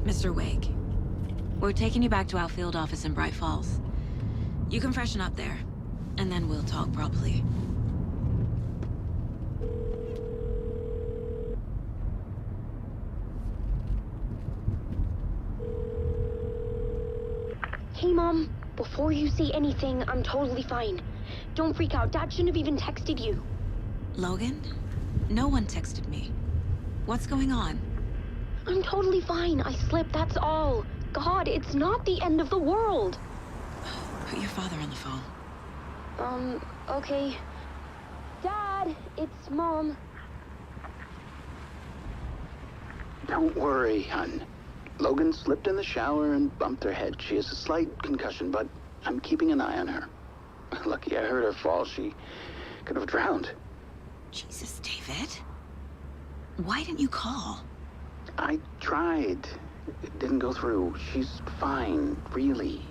Mr. Wake, we're taking you back to our field office in Bright Falls. You can freshen up there, and then we'll talk properly. Hey, Mom. Before you say anything, I'm totally fine. Don't freak out. Dad shouldn't have even texted you. Logan? No one texted me. What's going on? I'm totally fine. I slipped, that's all. God, it's not the end of the world. Put your father on the phone. Okay. Dad, it's Mom. Don't worry, hon. Logan slipped in the shower and bumped her head. She has a slight concussion, but I'm keeping an eye on her. Lucky I heard her fall. She could have drowned. Jesus, David. Why didn't you call? I tried. It didn't go through. She's fine, really.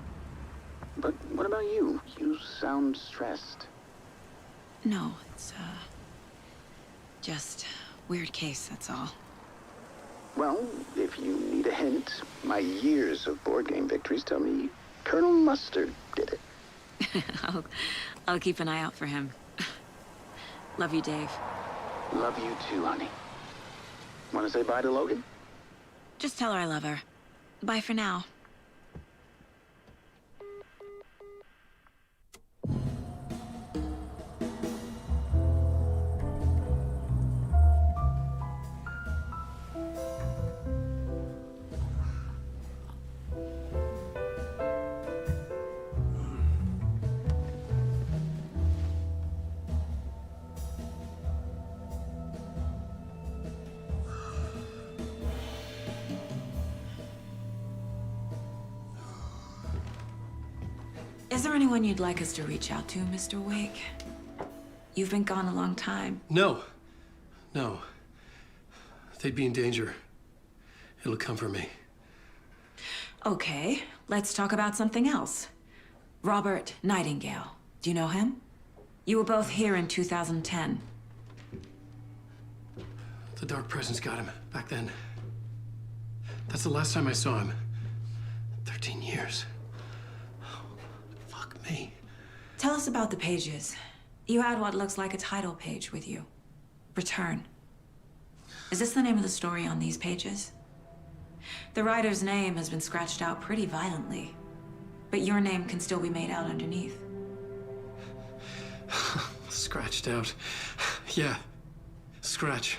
But what about you? You sound stressed. No, it's, just weird case, that's all. Well, if you need a hint, my years of board game victories tell me Colonel Mustard did it. I'll keep an eye out for him. Love you, Dave. Love you too, honey. Want to say bye to Logan? Just tell her I love her. Bye for now. Is there anyone you'd like us to reach out to, Mr. Wake? You've been gone a long time. No. They'd be in danger. It'll come for me. Okay, let's talk about something else. Robert Nightingale. Do you know him? You were both here in 2010. The Dark Presence got him back then. That's the last time I saw him. 13 years. Fuck me. Tell us about the pages. You had what looks like a title page with you. Return. Is this the name of the story on these pages? The writer's name has been scratched out pretty violently, but your name can still be made out underneath. Scratched out. Yeah. Scratch.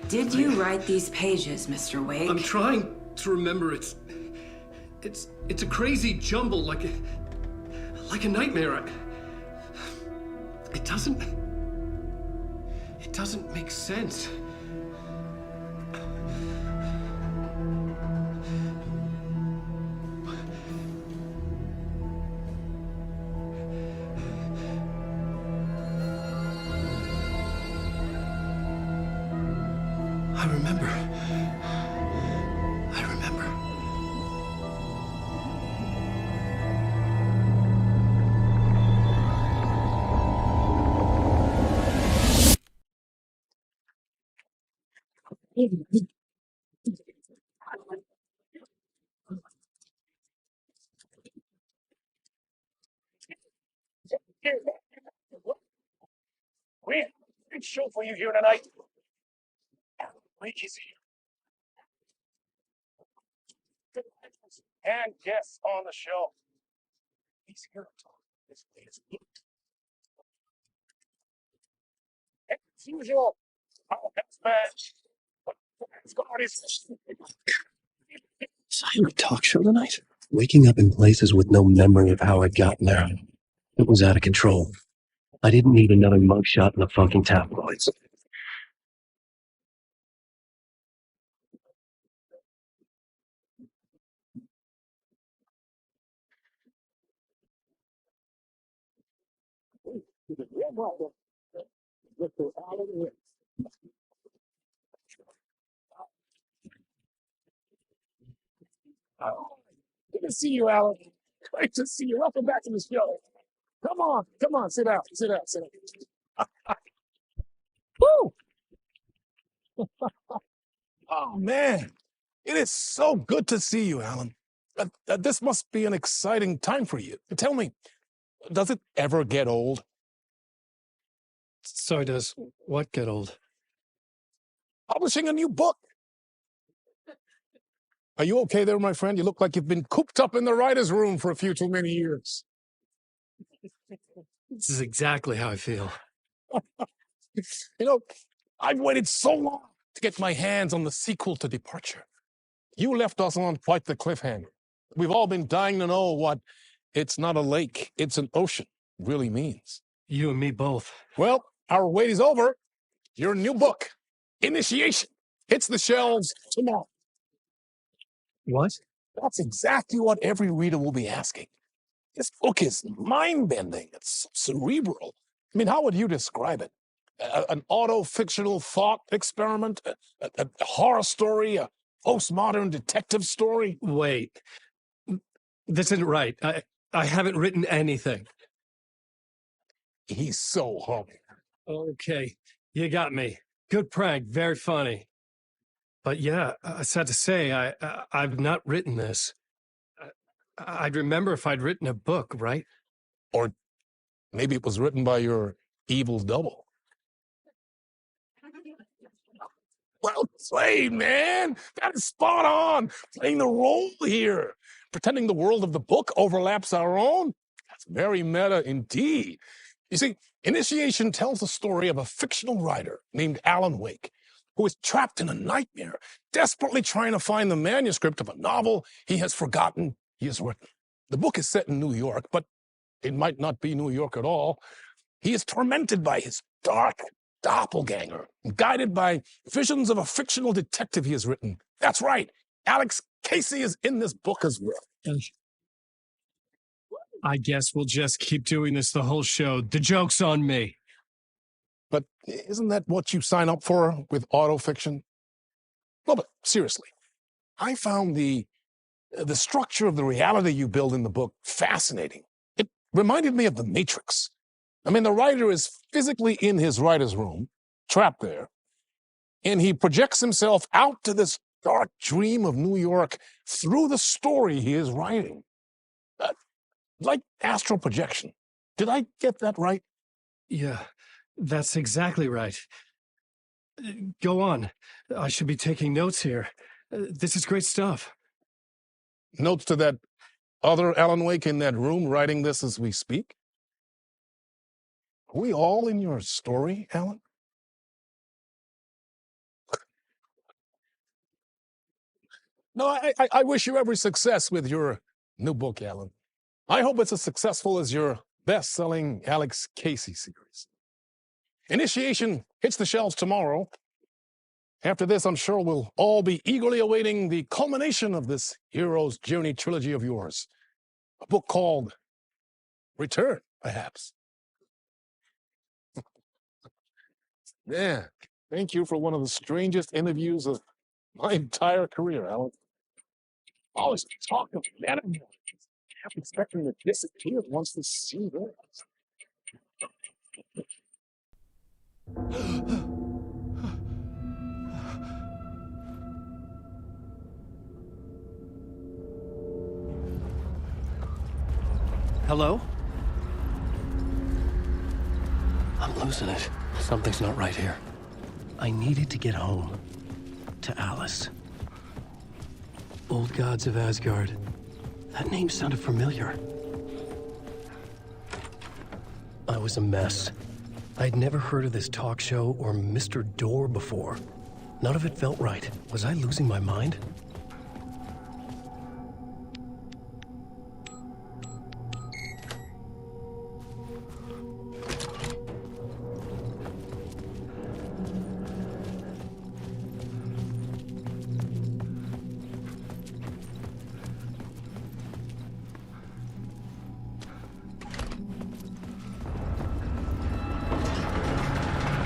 Did you write these pages, Mr. Wake? I'm trying to remember. It's a crazy jumble, like a nightmare. It doesn't make sense. I remember. We have a big show for you here tonight. Wake is here. And guests on the show. He's here to talk this latest book. As usual, our best match. Silent talk show tonight? Waking up in places with no memory of how I'd gotten there. It was out of control. I didn't need another mugshot in the fucking tabloids. Good to see you, Alan. Great to see you. Welcome back to the show. Come on, sit down. Woo! Oh, man. It is so good to see you, Alan. This must be an exciting time for you. Tell me, does it ever get old? So does what get old? Publishing a new book. Are you okay there, my friend? You look like you've been cooped up in the writer's room for a few too many years. This is exactly how I feel. You know, I've waited so long to get my hands on the sequel to Departure. You left us on quite the cliffhanger. We've all been dying to know what "it's not a lake, it's an ocean" really means. You and me both. Well, our wait is over. Your new book, Initiation, hits the shelves tomorrow. What? That's exactly what every reader will be asking. This book is mind-bending. It's cerebral. I mean, how would you describe it? An auto-fictional thought experiment? A horror story? A postmodern detective story? Wait. This isn't right. I haven't written anything. He's so humble. Okay, you got me. Good prank, very funny. But yeah, sad to say, I've not written this. I'd remember if I'd written a book, right? Or maybe it was written by your evil double. Well played, man. That is spot on. Playing the role here. Pretending the world of the book overlaps our own. That's very meta indeed. You see, Initiation tells the story of a fictional writer named Alan Wake, who is trapped in a nightmare, desperately trying to find the manuscript of a novel he has forgotten he has written. The book is set in New York, but it might not be New York at all. He is tormented by his dark doppelganger, guided by visions of a fictional detective he has written. That's right. Alex Casey is in this book as well. I guess we'll just keep doing this the whole show. The joke's on me. But isn't that what you sign up for with autofiction? No, but seriously, I found the structure of the reality you build in the book fascinating. It reminded me of The Matrix. I mean, the writer is physically in his writer's room, trapped there, and he projects himself out to this dark dream of New York through the story he is writing. Like astral projection. Did I get that right? Yeah, that's exactly right. Go on. I should be taking notes here. This is great stuff. Notes to that other Alan Wake in that room writing this as we speak? Are we all in your story, Alan? No, I wish you every success with your new book, Alan. I hope it's as successful as your best-selling Alex Casey series. Initiation hits the shelves tomorrow. After this, I'm sure we'll all be eagerly awaiting the culmination of this hero's journey trilogy of yours. A book called Return, perhaps. Yeah, thank you for one of the strangest interviews of my entire career, Alan. Always talk of metaphors. I'm expecting to disappear once the scene ends. Hello? I'm losing it. Something's not right here. I needed to get home. To Alice. Old Gods of Asgard. That name sounded familiar. I was a mess. I'd never heard of this talk show or Mr. Door before. None of it felt right. Was I losing my mind?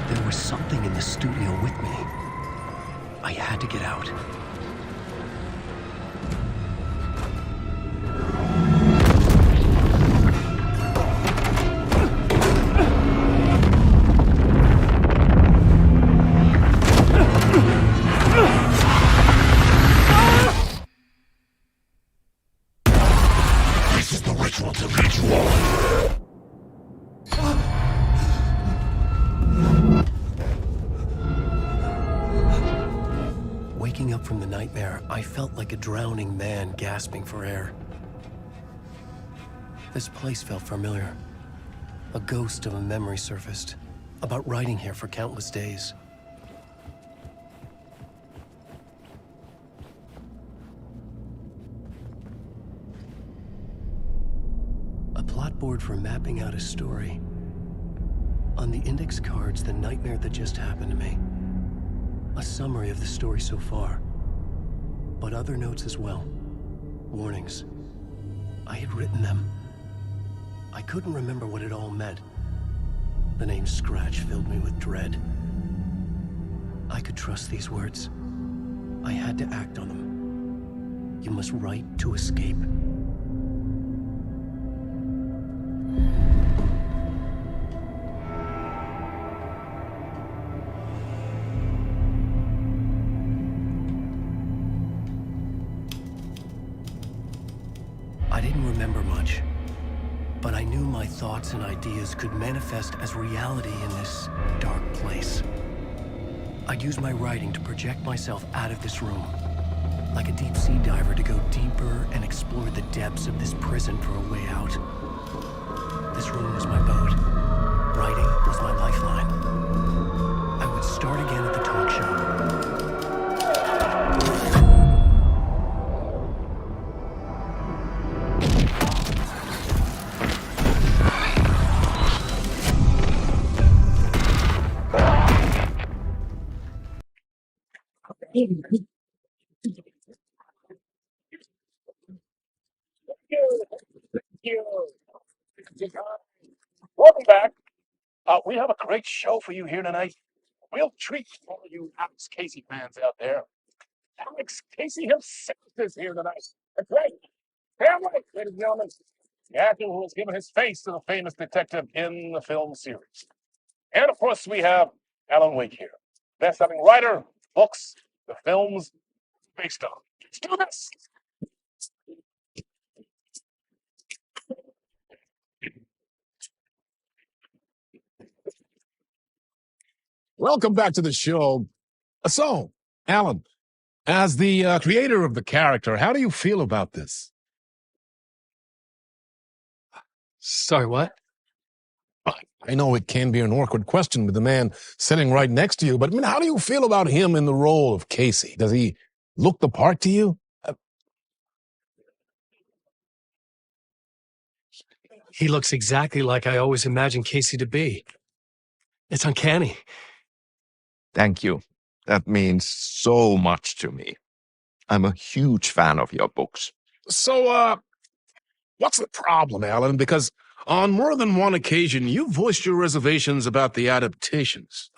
There was something in the studio with me. I had to get out. ritual to ritual. Waking up from the nightmare, I felt like a drowning man gasping for air. This place felt familiar. A ghost of a memory surfaced, about riding here for countless days. A plot board for mapping out a story. On the index cards, the nightmare that just happened to me. A summary of the story so far, but other notes as well. Warnings. I had written them. I couldn't remember what it all meant. The name Scratch filled me with dread. I could trust these words. I had to act on them. You must write to escape. I didn't remember much, but I knew my thoughts and ideas could manifest as reality in this dark place. I'd use my writing to project myself out of this room, like a deep sea diver to go deeper and explore the depths of this prison for a way out. This room was my boat. Writing was my lifeline. I would start again at the talk show. Welcome back. We have a great show for you here tonight. Real treat for all you Alex Casey fans out there. Alex Casey himself is here tonight. That's right. Family, ladies and gentlemen. The actor who has given his face to the famous detective in the film series. And of course, we have Alan Wake here. Best-selling writer, books, the films based on. Let's do this. Welcome back to the show. So, Alan, as the creator of the character, how do you feel about this? Sorry, what? I know it can be an awkward question with the man sitting right next to you, but I mean, how do you feel about him in the role of Casey? Does he look the part to you? He looks exactly like I always imagined Casey to be. It's uncanny. Thank you. That means so much to me. I'm a huge fan of your books. So, what's the problem, Alan? Because on more than one occasion, you voiced your reservations about the adaptations.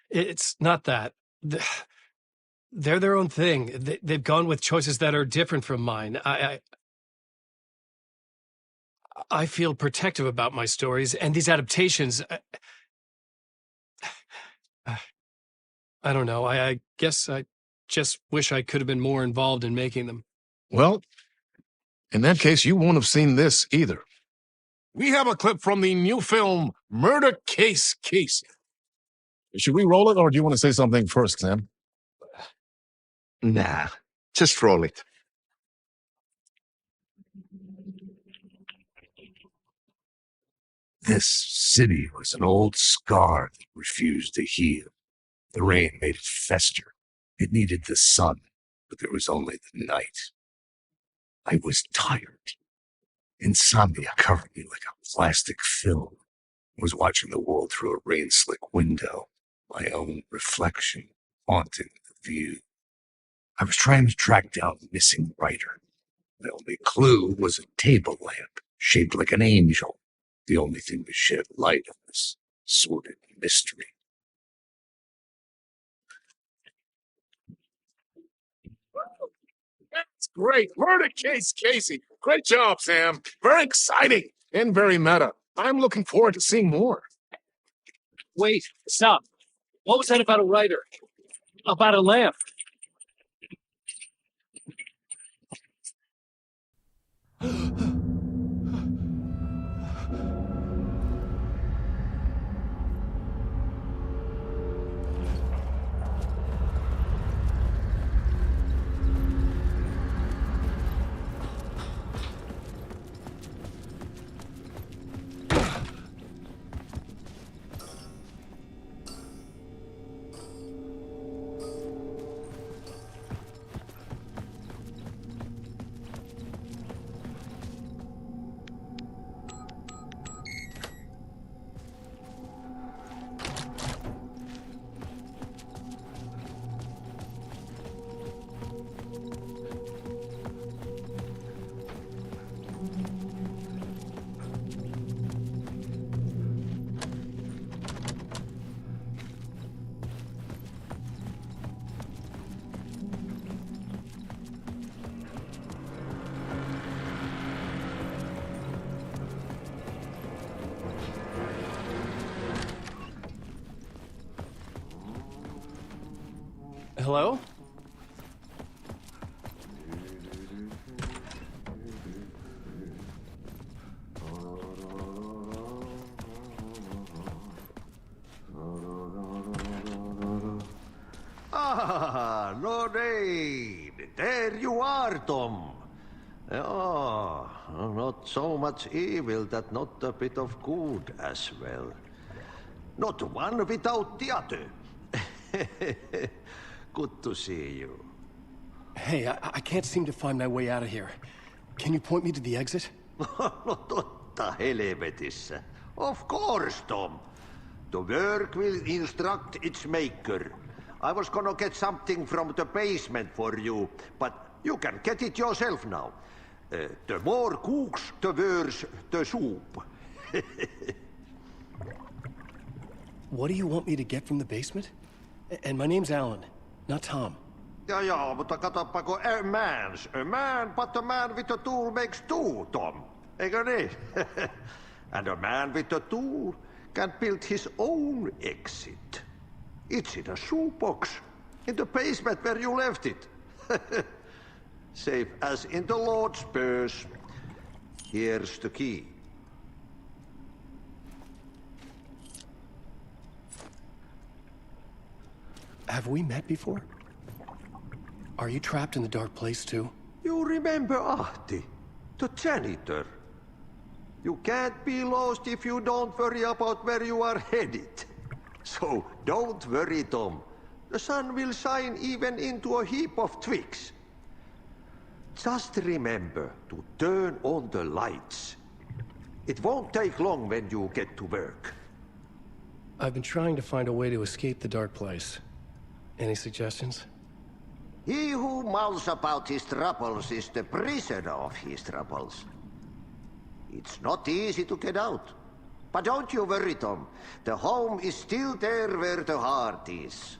It's not that. They're their own thing. They've gone with choices that are different from mine. I feel protective about my stories, and these adaptations... I don't know. I guess I just wish I could have been more involved in making them. Well, in that case, you won't have seen this either. We have a clip from the new film, Murder Case Casey. Should we roll it, or do you want to say something first, Sam? Nah, just roll it. This city was an old scar that refused to heal. The rain made it fester. It needed the sun, but there was only the night. I was tired. Insomnia covered me like a plastic film. I was watching the world through a rain-slick window, my own reflection haunting the view. I was trying to track down the missing writer. The only clue was a table lamp shaped like an angel, the only thing to shed light on this sordid mystery. That's great. Murder Case Casey. Great job, Sam. Very exciting and very meta. I'm looking forward to seeing more. Wait, stop. What was that about a writer? About a lamp? Hello? Ah, Lorraine! There you are, Tom. Oh, not so much evil that not a bit of good as well. Not one without the other. Good to see you. Hey, I can't seem to find my way out of here. Can you point me to the exit? No totta helvetissä. Of course, Tom. The work will instruct its maker. I was gonna get something from the basement for you, but you can get it yourself now. The more cooks, the worse the soup. What do you want me to get from the basement? And my name's Alan, not Tom. Ja, mutta katoppa kun a man, but a man with a tool makes two, Tom. Eikö niin? And a man with a tool can build his own exit. It's in a shoebox, in the basement where you left it. Safe as in the Lord's purse. Here's the key. Have we met before? Are you trapped in the dark place too? You remember Ahti, the janitor. You can't be lost if you don't worry about where you are headed. So don't worry, Tom. The sun will shine even into a heap of twigs. Just remember to turn on the lights. It won't take long when you get to work. I've been trying to find a way to escape the dark place. Any suggestions? He who mouths about his troubles is the prisoner of his troubles. It's not easy to get out. But don't you worry, Tom. The home is still there where the heart is.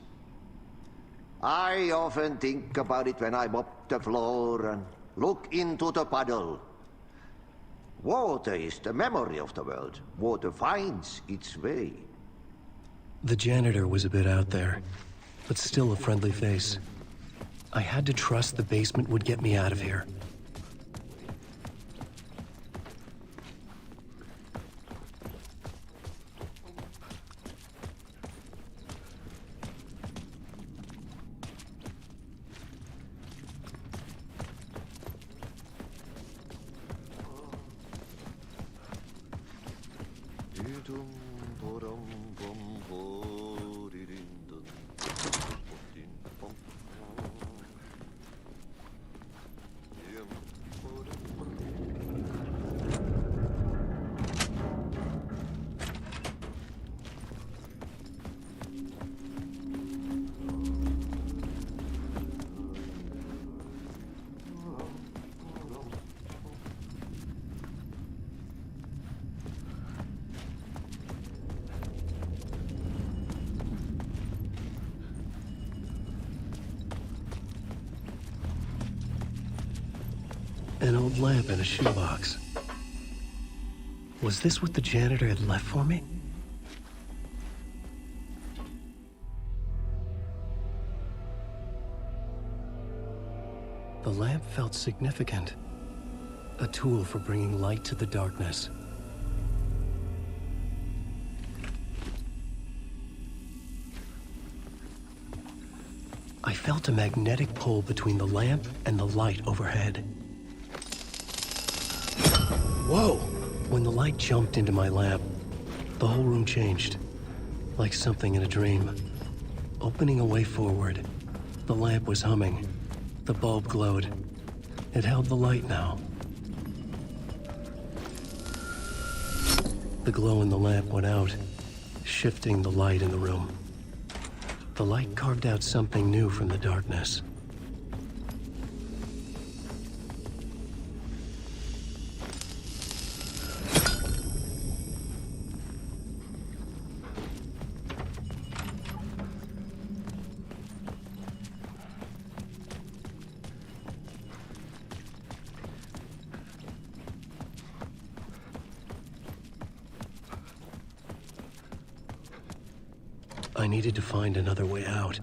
I often think about it when I mop the floor and look into the puddle. Water is the memory of the world. Water finds its way. The janitor was a bit out there, but still a friendly face. I had to trust the basement would get me out of here. An old lamp in a shoebox. Was this what the janitor had left for me? The lamp felt significant. A tool for bringing light to the darkness. I felt a magnetic pull between the lamp and the light overhead. Whoa! When the light jumped into my lamp, the whole room changed, like something in a dream. Opening a way forward, the lamp was humming. The bulb glowed. It held the light now. The glow in the lamp went out, shifting the light in the room. The light carved out something new from the darkness. I needed to find another way out.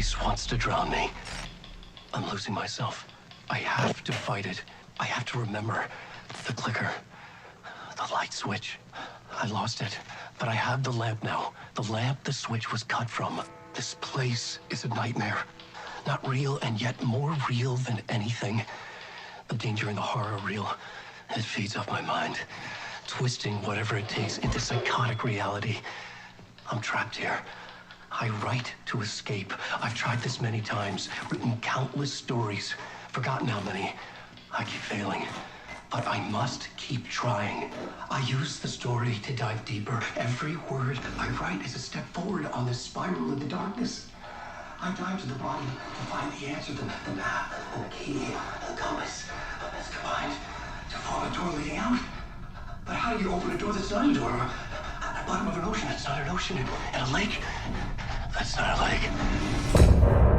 beast wants to drown me. I'm losing myself. I have to fight it. I have to remember the clicker, the light switch. I lost it, but I have the lamp now. The lamp the switch was cut from. This place is a nightmare. Not real, and yet more real than anything. The danger and the horror real. It feeds off my mind, twisting whatever it takes into psychotic reality. I'm trapped here. I write to escape. I've tried this many times, written countless stories, forgotten how many. I keep failing, but I must keep trying. I use the story to dive deeper. Every word I write is a step forward on this spiral in the darkness. I dive to the bottom to find the answer, the map, and the key, and the compass. It's combined to form a door leading out. But how do you open a door that's not a door? At the bottom of an ocean that's not an ocean, and a lake that's not a lake.